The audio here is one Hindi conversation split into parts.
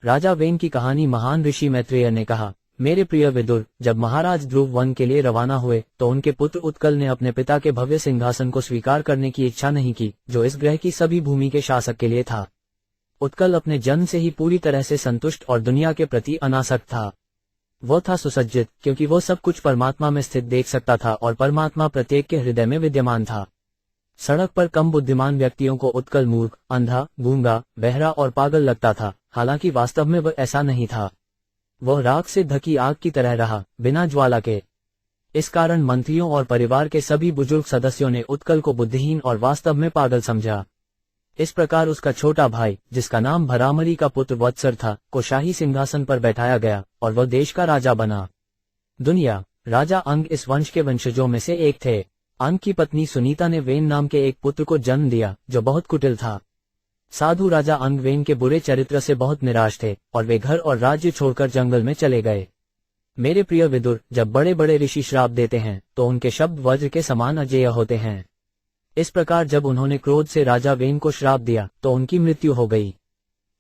राजा वेन की कहानी। महान ऋषि मैत्रेय ने कहा, मेरे प्रिय विदुर, जब महाराज ध्रुव वन के लिए रवाना हुए तो उनके पुत्र उत्कल ने अपने पिता के भव्य सिंहासन को स्वीकार करने की इच्छा नहीं की, जो इस ग्रह की सभी भूमि के शासक के लिए था। उत्कल अपने जन्म से ही पूरी तरह से संतुष्ट और दुनिया के प्रति अनासक्त था। वह था सुसज्जित, क्योंकि वह सब कुछ परमात्मा में स्थित देख सकता था और परमात्मा प्रत्येक के हृदय में विद्यमान था। सड़क पर कम बुद्धिमान व्यक्तियों को उत्कल मूर्ख, अंधा, गूंगा, बहरा और पागल लगता था, हालांकि वास्तव में वह ऐसा नहीं था। वह राख से ढकी आग की तरह रहा, बिना ज्वाला के। इस कारण मंत्रियों और परिवार के सभी बुजुर्ग सदस्यों ने उत्कल को बुद्धिहीन और वास्तव में पागल समझा। इस प्रकार उसका छोटा भाई, जिसका नाम भरामरी का पुत्र वत्सर था, को शाही सिंहासन पर बैठाया गया और वह देश का राजा बना। दुनिया। राजा अंग इस वंश के वंशजों में से एक थे। अंग की पत्नी सुनीता ने वेन नाम के एक पुत्र को जन्म दिया, जो बहुत कुटिल था। साधु राजा अंग वेन के बुरे चरित्र से बहुत निराश थे और वे घर और राज्य छोड़कर जंगल में चले गए। मेरे प्रिय विदुर, जब बड़े बड़े ऋषि श्राप देते हैं तो उनके शब्द वज्र के समान अजेय होते हैं। इस प्रकार जब उन्होंने क्रोध से राजा वेन को श्राप दिया तो उनकी मृत्यु हो गई।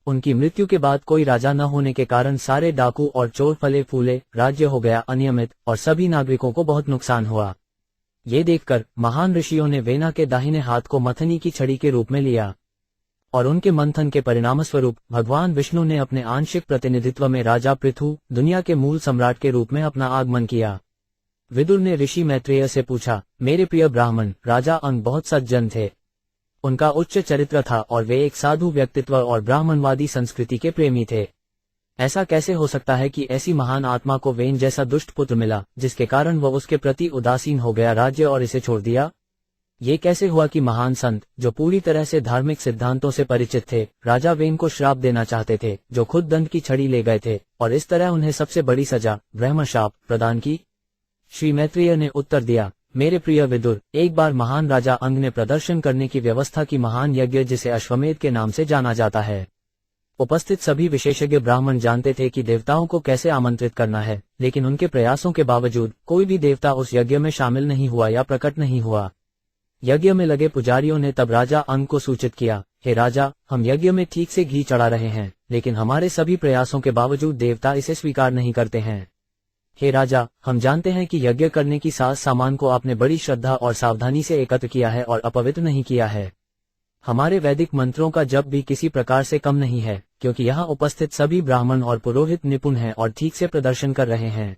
उनकी मृत्यु के बाद कोई राजा न होने के कारण सारे डाकू और चोर फले फूले, राज्य हो गया अनियमित और सभी नागरिकों को बहुत नुकसान हुआ। ये देखकर महान ऋषियों ने वेना के दाहिने हाथ को मथनी की छड़ी के रूप में लिया और उनके मंथन के परिणामस्वरूप भगवान विष्णु ने अपने आंशिक प्रतिनिधित्व में राजा पृथु, दुनिया के मूल सम्राट के रूप में अपना आगमन किया। विदुर ने ऋषि मैत्रेय से पूछा, मेरे प्रिय ब्राह्मण, राजा अंग बहुत सज्जन थे। उनका उच्च चरित्र था और वे एक साधु व्यक्तित्व और ब्राह्मणवादी संस्कृति के प्रेमी थे। ऐसा कैसे हो सकता है कि ऐसी महान आत्मा को वेन जैसा दुष्ट पुत्र मिला, जिसके कारण वह उसके प्रति उदासीन हो गया राज्य और इसे छोड़ दिया? ये कैसे हुआ कि महान संत, जो पूरी तरह से धार्मिक सिद्धांतों से परिचित थे, राजा वेन को श्राप देना चाहते थे, जो खुद दंड की छड़ी ले गए थे और इस तरह उन्हें सबसे बड़ी सजा, ब्रह्मशाप, प्रदान की? श्री मैत्रेय ने उत्तर दिया, मेरे प्रिय विदुर, एक बार महान राजा अंग ने प्रदर्शन करने की व्यवस्था की महान यज्ञ, जिसे अश्वमेध के नाम से जाना जाता है। उपस्थित सभी विशेषज्ञ ब्राह्मण जानते थे कि देवताओं को कैसे आमंत्रित करना है, लेकिन उनके प्रयासों के बावजूद कोई भी देवता उस यज्ञ में शामिल नहीं हुआ या प्रकट नहीं हुआ। यज्ञ में लगे पुजारियों ने तब राजा अंग को सूचित किया, हे राजा, हम यज्ञ में ठीक से घी चढ़ा रहे हैं, लेकिन हमारे सभी प्रयासों के बावजूद देवता इसे स्वीकार नहीं करते हैं। हे राजा, हम जानते हैं कि यज्ञ करने की साज सामान को आपने बड़ी श्रद्धा और सावधानी से एकत्र किया है और अपवित्र नहीं किया है। हमारे वैदिक मंत्रों का जप भी किसी प्रकार से कम नहीं है, क्योंकि यहाँ उपस्थित सभी ब्राह्मण और पुरोहित निपुण हैं और ठीक से प्रदर्शन कर रहे हैं।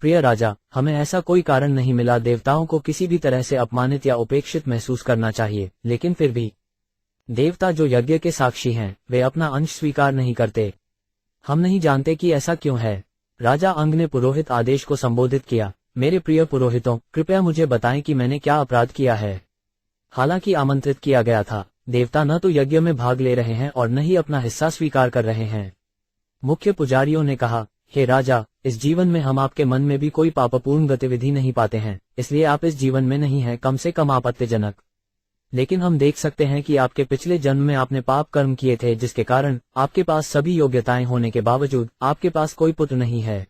प्रिय राजा, हमें ऐसा कोई कारण नहीं मिला देवताओं को किसी भी तरह से अपमानित या उपेक्षित महसूस करना चाहिए, लेकिन फिर भी देवता जो यज्ञ के साक्षी हैं, वे अपना अंश स्वीकार नहीं करते। हम नहीं जानते कि ऐसा क्यों है। राजा अंग ने पुरोहित आदेश को संबोधित किया, मेरे प्रिय पुरोहितों, कृपया मुझे बताएं कि मैंने क्या अपराध किया है। हालांकि आमंत्रित किया गया था, देवता न तो यज्ञ में भाग ले रहे हैं और न ही अपना हिस्सा स्वीकार कर रहे हैं। मुख्य पुजारियों ने कहा, हे राजा, इस जीवन में हम आपके मन में भी कोई पापपूर्ण गतिविधि नहीं पाते हैं, इसलिए आप इस जीवन में नहीं हैं कम से कम आपत्तिजनक। लेकिन हम देख सकते हैं कि आपके पिछले जन्म में आपने पाप कर्म किए थे, जिसके कारण आपके पास सभी योग्यताएं होने के बावजूद आपके पास कोई पुत्र नहीं है।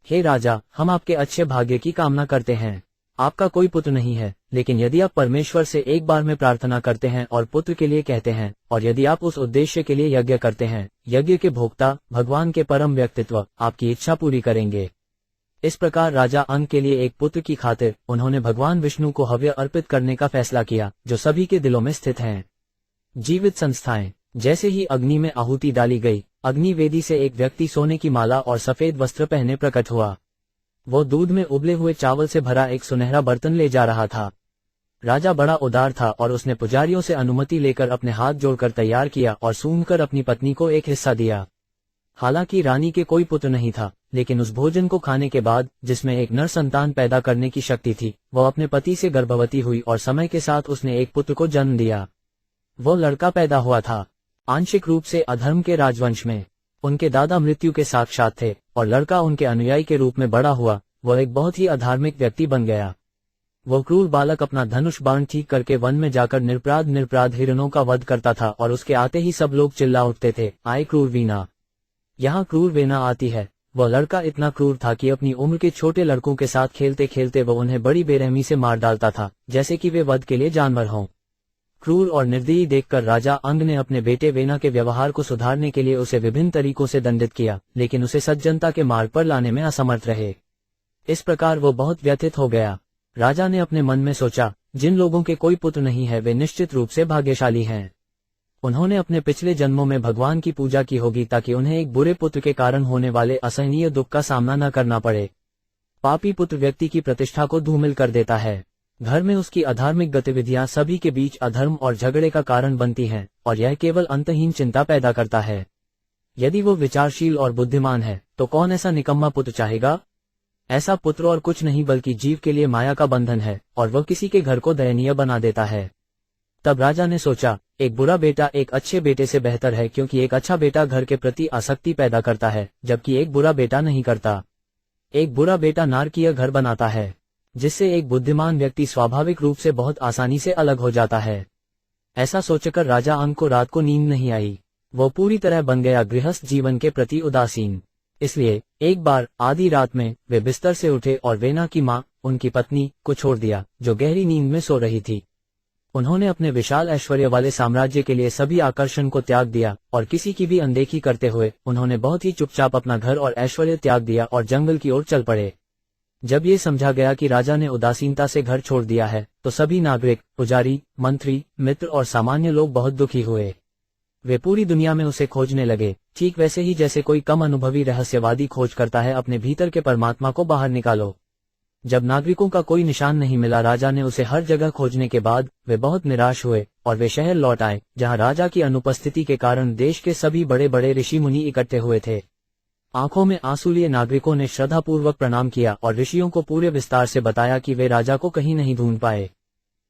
हे राजा, हम आपके अच्छे भाग्य की कामना करते हैं। आपका कोई पुत्र नहीं है, लेकिन यदि आप परमेश्वर से एक बार में प्रार्थना करते हैं और पुत्र के लिए कहते हैं, और यदि आप उस उद्देश्य के लिए यज्ञ करते हैं, यज्ञ के भोक्ता भगवान के परम व्यक्तित्व आपकी इच्छा पूरी करेंगे। इस प्रकार राजा अंग के लिए एक पुत्र की खातिर उन्होंने भगवान विष्णु को हव्य अर्पित करने का फैसला किया, जो सभी के दिलों में स्थित हैं। जीवित संस्थाएं। जैसे ही अग्नि में आहुति डाली गई, अग्नि वेदी से एक व्यक्ति सोने की माला और सफेद वस्त्र पहने प्रकट हुआ। वो दूध में उबले हुए चावल से भरा एक सुनहरा बर्तन ले जा रहा था। राजा बड़ा उदार था और उसने पुजारियों से अनुमति लेकर अपने हाथ जोड़कर तैयार किया और सूंघकर अपनी पत्नी को एक हिस्सा दिया। हालांकि रानी के कोई पुत्र नहीं था, लेकिन उस भोजन को खाने के बाद, जिसमें एक नर संतान पैदा करने की शक्ति थी, वह अपने पति से गर्भवती हुई और समय के साथ उसने एक पुत्र को जन्म दिया। वो लड़का पैदा हुआ था, आंशिक रूप से अधर्म के राजवंश में। उनके दादा मृत्यु के साक्षात थे और लड़का उनके अनुयायी के रूप में बड़ा हुआ। वह एक बहुत ही अधार्मिक व्यक्ति बन गया। वह क्रूर बालक अपना धनुष बाण ठीक करके वन में जाकर निरपराध हिरणों का वध करता था और उसके आते ही सब लोग चिल्ला उठते थे, आए क्रूर वीना। यहाँ क्रूर वेना आती है। वह लड़का इतना क्रूर था कि अपनी उम्र के छोटे लड़कों के साथ खेलते खेलते वह उन्हें बड़ी बेरहमी से मार डालता था, जैसे कि वे वध के लिए जानवर हों। क्रूर और निर्दयी देखकर राजा अंग ने अपने बेटे वेना के व्यवहार को सुधारने के लिए उसे विभिन्न तरीकों से दंडित किया, लेकिन उसे सज्जनता के मार्ग पर लाने में असमर्थ रहे। इस प्रकार वो बहुत व्यथित हो गया। राजा ने अपने मन में सोचा, जिन लोगों के कोई पुत्र नहीं है वे निश्चित रूप से भाग्यशाली हैं। उन्होंने अपने पिछले जन्मों में भगवान की पूजा की होगी ताकि उन्हें एक बुरे पुत्र के कारण होने वाले असहनीय दुख का सामना न करना पड़े। पापी पुत्र व्यक्ति की प्रतिष्ठा को धूमिल कर देता है। घर में उसकी अधार्मिक गतिविधियां सभी के बीच अधर्म और झगड़े का कारण बनती हैं, और यह केवल अंतहीन चिंता पैदा करता है। यदि वो विचारशील और बुद्धिमान है तो कौन ऐसा निकम्मा पुत्र चाहेगा? ऐसा पुत्र और कुछ नहीं बल्कि जीव के लिए माया का बंधन है, और वह किसी के घर को दयनीय बना देता है। तब राजा ने सोचा, एक बुरा बेटा एक अच्छे बेटे से बेहतर है, क्योंकि एक अच्छा बेटा घर के प्रति आसक्ति पैदा करता है, जबकि एक बुरा बेटा नहीं करता। एक बुरा बेटा नारकीय घर बनाता है, जिससे एक बुद्धिमान व्यक्ति स्वाभाविक रूप से बहुत आसानी से अलग हो जाता है। ऐसा सोचकर राजा अंग को रात को नींद नहीं आई। वो पूरी तरह बन गया गृहस्थ जीवन के प्रति उदासीन। इसलिए एक बार आधी रात में वे बिस्तर से उठे और वेना की माँ, उनकी पत्नी, को छोड़ दिया, जो गहरी नींद में सो रही थी। उन्होंने अपने विशाल ऐश्वर्य वाले साम्राज्य के लिए सभी आकर्षण को त्याग दिया, और किसी की भी अनदेखी करते हुए उन्होंने बहुत ही चुपचाप अपना घर और ऐश्वर्य त्याग दिया और जंगल की ओर चल पड़े। जब ये समझा गया कि राजा ने उदासीनता से घर छोड़ दिया है, तो सभी नागरिक, पुजारी, मंत्री, मित्र और सामान्य लोग बहुत दुखी हुए। वे पूरी दुनिया में उसे खोजने लगे, ठीक वैसे ही जैसे कोई कम अनुभवी रहस्यवादी खोज करता है अपने भीतर के परमात्मा को बाहर निकालो। जब नागरिकों का कोई निशान नहीं मिला, राजा ने उसे हर जगह खोजने के बाद वे बहुत निराश हुए और वे शहर लौट आए, जहां राजा की अनुपस्थिति के कारण देश के सभी बड़े बड़े ऋषि मुनि इकट्ठे हुए थे। आंखों में आंसू लिए नागरिकों ने श्रद्धापूर्वक प्रणाम किया और ऋषियों को पूरे विस्तार से बताया कि वे राजा को कहीं नहीं ढूंढ पाए।